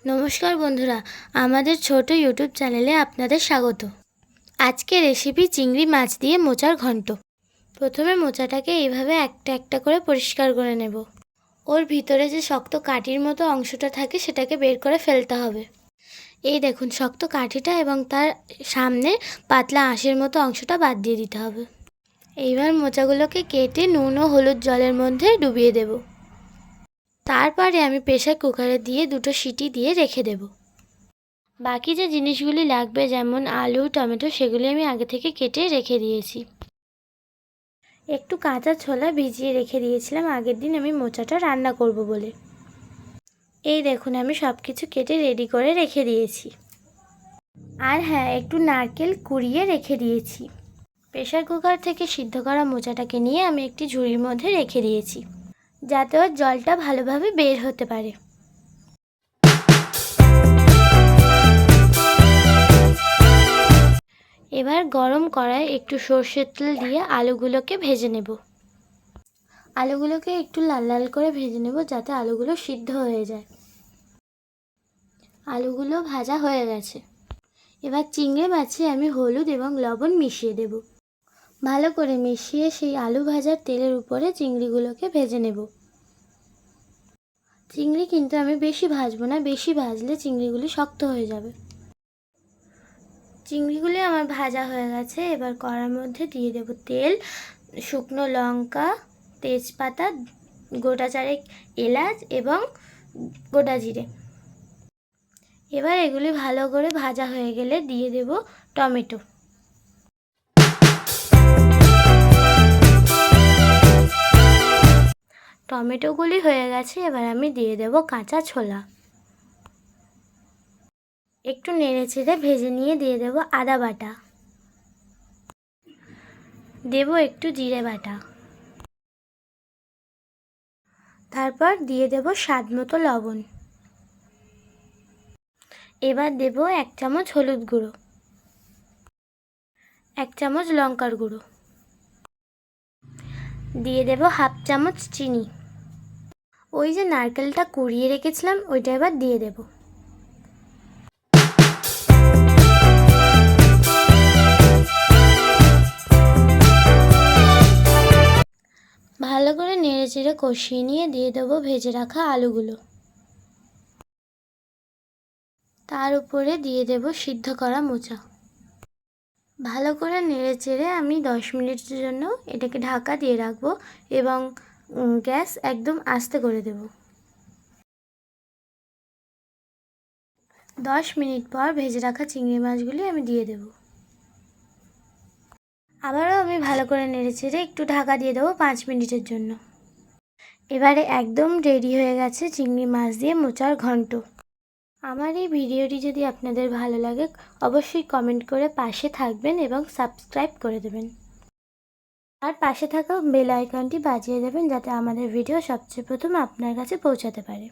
নমস্কার বন্ধুরা, আমাদের ছোট ইউটিউব চ্যানেলে আপনাদের স্বাগত। আজকে রেসিপি চিংড়ি মাছ দিয়ে মোচার ঘন্ট। প্রথমে মোচাটাকে এইভাবে একটা একটা করে পরিষ্কার করে নেব। ওর ভিতরে যে শক্ত কাঠির মতো অংশটা থাকে সেটাকে বের করে ফেলতে হবে। এই দেখুন শক্ত কাঠিটা এবং তার সামনে পাতলা আঁশের মতো অংশটা বাদ দিয়ে দিতে হবে। এইবার মোচাগুলোকে কেটে নুন ও হলুদ জলের মধ্যে ডুবিয়ে দেব। তারপরে আমি প্রেসার কুকারে দিয়ে 2টো সিটি দিয়ে রেখে দেব। বাকি যে জিনিসগুলি লাগবে যেমন আলু, টমেটো, সেগুলি আমি আগে থেকে কেটে রেখে দিয়েছি। একটু কাঁচা ছোলা ভিজিয়ে রেখে দিয়েছিলাম আগের দিন আমি মোচাটা রান্না করব বলে। এই দেখুন আমি সব কিছু কেটে রেডি করে রেখে দিয়েছি। আর হ্যাঁ, একটু নারকেল কুড়িয়ে রেখে দিয়েছি। প্রেসার কুকার থেকে সিদ্ধ করা মোচাটাকে নিয়ে আমি একটি ঝুড়ির মধ্যে রেখে দিয়েছি, যাতে ওর জলটা ভালোভাবে বের হতে পারে। এবার গরম কড়ায় একটু সর্ষের তেল দিয়ে আলুগুলোকে ভেজে নেব। আলুগুলোকে একটু লাল লাল করে ভেজে নেব যাতে আলুগুলো সিদ্ধ হয়ে যায়। আলুগুলো ভাজা হয়ে গেছে। এবার চিংড়ি মাছে আমি হলুদ এবং লবণ মিশিয়ে দেব। ভালো করে মিশিয়ে সেই আলু ভাজার তেলের উপরে চিংড়িগুলোকে ভেজে নেব। চিংড়ি কিন্তু আমি বেশি ভাজবো না, বেশি ভাজলে চিংড়িগুলি শক্ত হয়ে যাবে। চিংড়িগুলি আমার ভাজা হয়ে গেছে। এবার কড়ার মধ্যে দিয়ে দেব তেল, শুকনো লঙ্কা, তেজপাতা, গোটা 4 এলাচ এবং গোটা জিরে। এবার এগুলি ভালো করে ভাজা হয়ে গেলে দিয়ে দেব টমেটো। টমেটোগুলি হয়ে গেছে। এবার আমি দিয়ে দেব কাঁচা ছোলা। একটু নেড়ে চেড়ে ভেজে নিয়ে দিয়ে দেব আদা বাটা, দেব একটু জিরে বাটা, তারপর দিয়ে দেব স্বাদ মতো লবণ। এবার দেব 1 চামচ হলুদ গুঁড়ো, 1 চামচ লঙ্কার গুঁড়ো, দিয়ে দেব 1/2 চামচ চিনি। ওই যে নারকেলটা কুড়িয়ে রেখেছিলাম ওইটা এবার দিয়ে দেব। ভালো করে নেড়ে চেড়ে কষিয়ে নিয়ে দিয়ে দেবো ভেজে রাখা আলুগুলো। তার উপরে দিয়ে দেব সিদ্ধ করা মোচা। ভালো করে নেড়ে চেড়ে আমি 10 মিনিটের জন্য এটাকে ঢাকা দিয়ে রাখবো এবং গ্যাস একদম আস্তে করে দেব। 10 মিনিট পর ভেজে রাখা চিংড়ি মাছগুলি আমি দিয়ে দেব। আবারও আমি ভালো করে নেড়ে চেড়ে একটু ঢাকা দিয়ে দেবো 5 মিনিটের জন্য। এবারে একদম রেডি হয়ে গেছে চিংড়ি মাছ দিয়ে মোচার ঘন্ট। আমার এই ভিডিওটি যদি আপনাদের ভালো লাগে অবশ্যই কমেন্ট করে পাশে থাকবেন এবং সাবস্ক্রাইব করে দেবেন। আর পাশে থাকা বেল আইকনটি বাজিয়ে দেবেন যাতে আমাদের ভিডিও সবচেয়ে প্রথম আপনার কাছে পৌঁছাতে পারে।